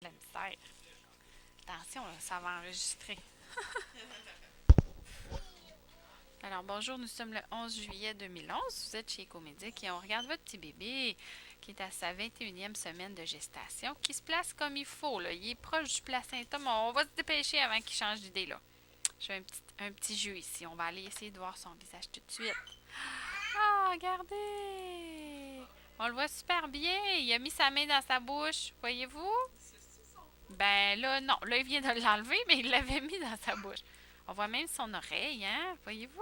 la misère. Attention, là, ça va enregistrer. Alors, bonjour, nous sommes le 11 juillet 2011. Vous êtes chez Ecomédic et on regarde votre petit bébé qui est à sa 21e semaine de gestation, qui se place comme il faut, là. Il est proche du placenta, mais on va se dépêcher avant qu'il change d'idée, là. Je fais un petit jeu ici. On va aller essayer de voir son visage tout de suite. Ah, regardez! On le voit super bien. Il a mis sa main dans sa bouche. Voyez-vous? Ben là, non. Là, il vient de l'enlever, mais il l'avait mis dans sa bouche. On voit même son oreille, hein? Voyez-vous?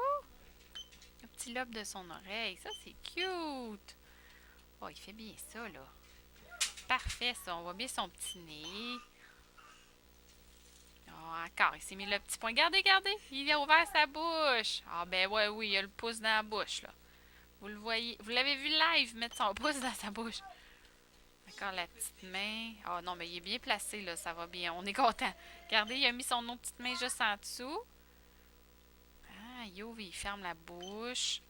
Le petit lobe de son oreille. Ça, c'est cute. Oh, il fait bien ça, là. Parfait, ça. On voit bien son petit nez. Oh, encore. Il s'est mis le petit point. Regardez, regardez. Il a ouvert sa bouche. Ah, ben ouais, oui, il a le pouce dans la bouche, là. Vous le voyez. Vous l'avez vu live mettre son pouce dans sa bouche. D'accord, la petite main. Oh non, mais il est bien placé, là. Ça va bien. On est content. Regardez, il a mis son autre petite main juste en dessous. Ah, il ouvre, il ferme la bouche.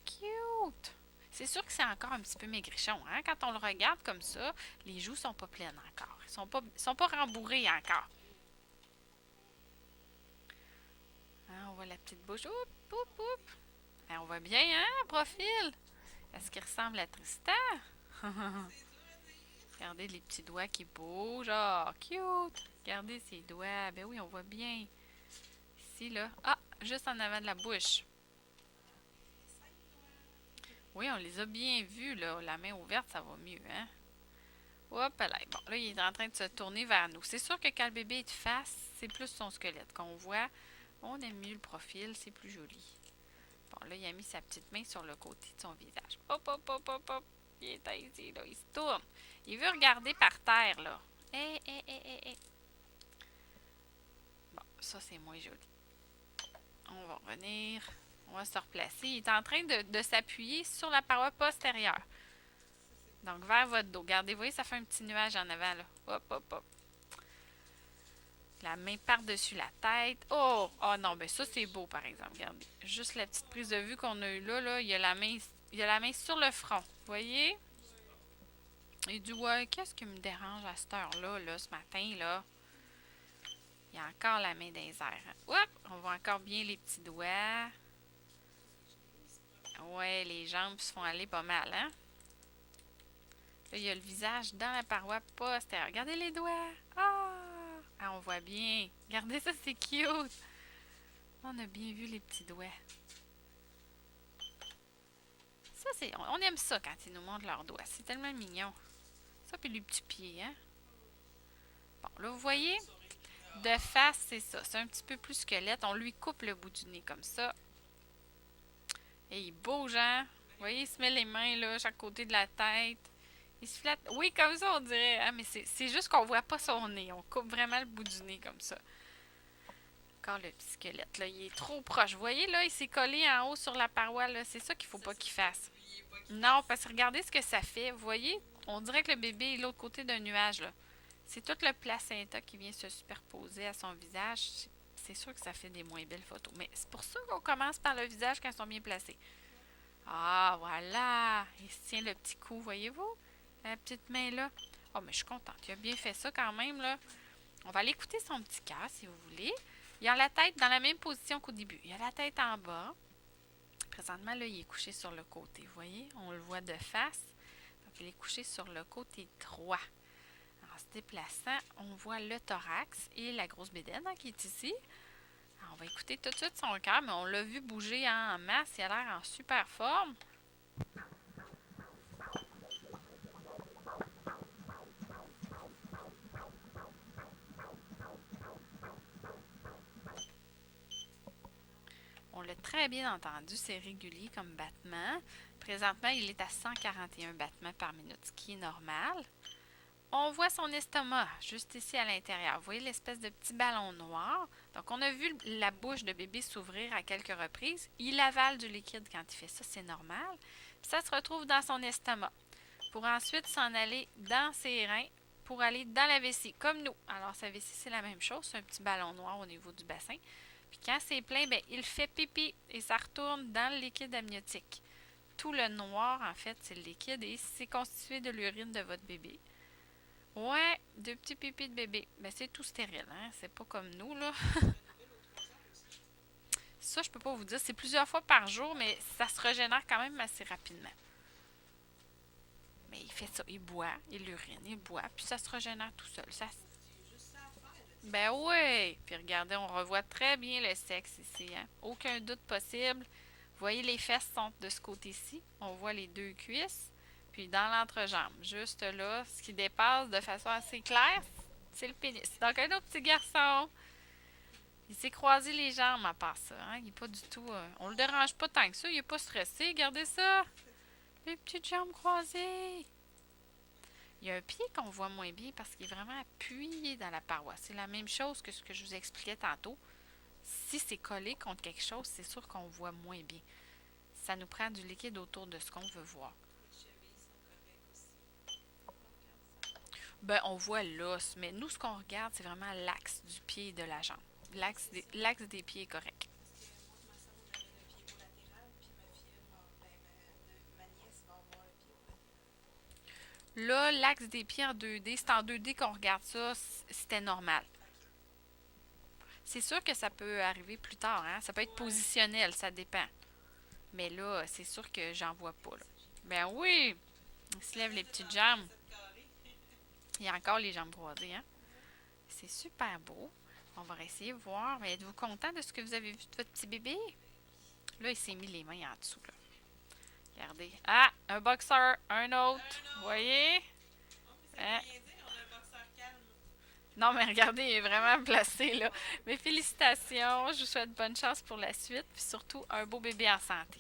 Cute! C'est sûr que c'est encore un petit peu maigrichon, hein? Quand on le regarde comme ça, les joues sont pas pleines encore. Ils sont pas rembourrés encore. Hein, on voit la petite bouche. Oup, oup, oup. Hein, on voit bien, hein, profil. Est-ce qu'il ressemble à Tristan? Regardez les petits doigts qui bougent. Oh, cute! Regardez ses doigts. Ben oui, on voit bien. Ici, là. Ah, juste en avant de la bouche. Oui, on les a bien vus, là. La main ouverte, ça va mieux, hein? Hop là. Bon, là, il est en train de se tourner vers nous. C'est sûr que quand le bébé est de face, c'est plus son squelette qu'on voit. On aime mieux le profil, c'est plus joli. Bon, là, il a mis sa petite main sur le côté de son visage. Hop, hop, hop, hop, hop. Il est ici, là. Il se tourne. Il veut regarder par terre, là. Hé, hé, hé, hé, hé. Bon, ça, c'est moins joli. On va revenir. On va se replacer. Il est en train de s'appuyer sur la paroi postérieure. Donc, vers votre dos. Regardez, vous voyez, ça fait un petit nuage en avant, là. Hop, hop, hop. La main par-dessus la tête. Oh! Oh non, ben ça, c'est beau, par exemple. Regardez. Juste la petite prise de vue qu'on a eue là, il y a la main sur le front. Vous voyez? Il dit, ouais, qu'est-ce qui me dérange à cette heure-là, là, ce matin, là? Il y a encore la main dans les airs. Hop! On voit encore bien les petits doigts. Ouais, les jambes se font aller pas mal, hein? Là, il y a le visage dans la paroi postérieure. Regardez les doigts. Ah! Ah, on voit bien. Regardez ça, c'est cute. On a bien vu les petits doigts. Ça, on aime ça quand ils nous montrent leurs doigts. C'est tellement mignon. Ça, puis les petits pieds, hein? Bon, là, vous voyez, de face, c'est ça. C'est un petit peu plus squelette. On lui coupe le bout du nez comme ça. Et il bouge, hein? Vous voyez, il se met les mains, là, chaque côté de la tête. Il se flatte. Oui, comme ça, on dirait. Hein? Mais c'est juste qu'on voit pas son nez. On coupe vraiment le bout du nez comme ça. Encore le petit squelette, là, il est trop proche. Vous voyez, là, il s'est collé en haut sur la paroi, là. C'est ça qu'il faut pas qu'il fasse. Non, parce que regardez ce que ça fait. Vous voyez, on dirait que le bébé est de l'autre côté d'un nuage, là. C'est tout le placenta qui vient se superposer à son visage. C'est sûr que ça fait des moins belles photos. Mais c'est pour ça qu'on commence par le visage quand ils sont bien placés. Ah, voilà. Il se tient le petit cou, voyez-vous? La petite main là. Oh, mais je suis contente. Il a bien fait ça quand même, là. On va aller écouter son petit cœur, si vous voulez. Il a la tête dans la même position qu'au début. Il a la tête en bas. Présentement, là, il est couché sur le côté. Vous voyez? On le voit de face. Donc, il est couché sur le côté droit. En se déplaçant, on voit le thorax et la grosse bédaine qui est ici. Alors, on va écouter tout de suite son cœur, mais on l'a vu bouger en masse. Il a l'air en super forme. On l'a très bien entendu, c'est régulier comme battement. Présentement, il est à 141 battements par minute, ce qui est normal. On voit son estomac juste ici à l'intérieur. Vous voyez l'espèce de petit ballon noir. Donc, on a vu la bouche de bébé s'ouvrir à quelques reprises. Il avale du liquide quand il fait ça, c'est normal. Puis ça se retrouve dans son estomac pour ensuite s'en aller dans ses reins pour aller dans la vessie, comme nous. Alors, sa vessie, c'est la même chose. C'est un petit ballon noir au niveau du bassin. Puis quand c'est plein, ben, il fait pipi et ça retourne dans le liquide amniotique. Tout le noir, en fait, c'est le liquide et c'est constitué de l'urine de votre bébé. Ouais, deux petits pipis de bébé. Mais c'est tout stérile, hein? C'est pas comme nous, là. Ça, je peux pas vous dire. C'est plusieurs fois par jour, mais ça se régénère quand même assez rapidement. Mais il fait ça. Il boit, il urine, il boit, puis ça se régénère tout seul. Ben oui! Puis regardez, on revoit très bien le sexe ici, hein? Aucun doute possible. Vous voyez, les fesses sont de ce côté-ci. On voit les deux cuisses. Puis dans l'entrejambe, juste là, ce qui dépasse de façon assez claire, c'est le pénis. Donc un autre petit garçon. Il s'est croisé les jambes à part ça. Hein? Il est pas du tout. On le dérange pas tant que ça. Il est pas stressé. Regardez ça. Les petites jambes croisées. Il y a un pied qu'on voit moins bien parce qu'il est vraiment appuyé dans la paroi. C'est la même chose que ce que je vous expliquais tantôt. Si c'est collé contre quelque chose, c'est sûr qu'on voit moins bien. Ça nous prend du liquide autour de ce qu'on veut voir. Ben, on voit l'os, mais nous, ce qu'on regarde, c'est vraiment l'axe du pied et de la jambe. L'axe des pieds est correct. Là, l'axe des pieds en 2D, c'est en 2D qu'on regarde ça, c'était normal. C'est sûr que ça peut arriver plus tard, hein? Ça peut être positionnel, ça dépend. Mais là, c'est sûr que j'en vois pas, là. Ben oui! Il se lève les petites jambes. Il y a encore les jambes croisées, hein? C'est super beau. On va essayer de voir. Mais êtes-vous content de ce que vous avez vu de votre petit bébé? Là, il s'est mis les mains en dessous, là. Regardez. Ah! Un boxeur! Un autre! Vous voyez? Hein? Non, mais regardez, il est vraiment placé, là. Mais félicitations. Je vous souhaite bonne chance pour la suite. Puis surtout, un beau bébé en santé.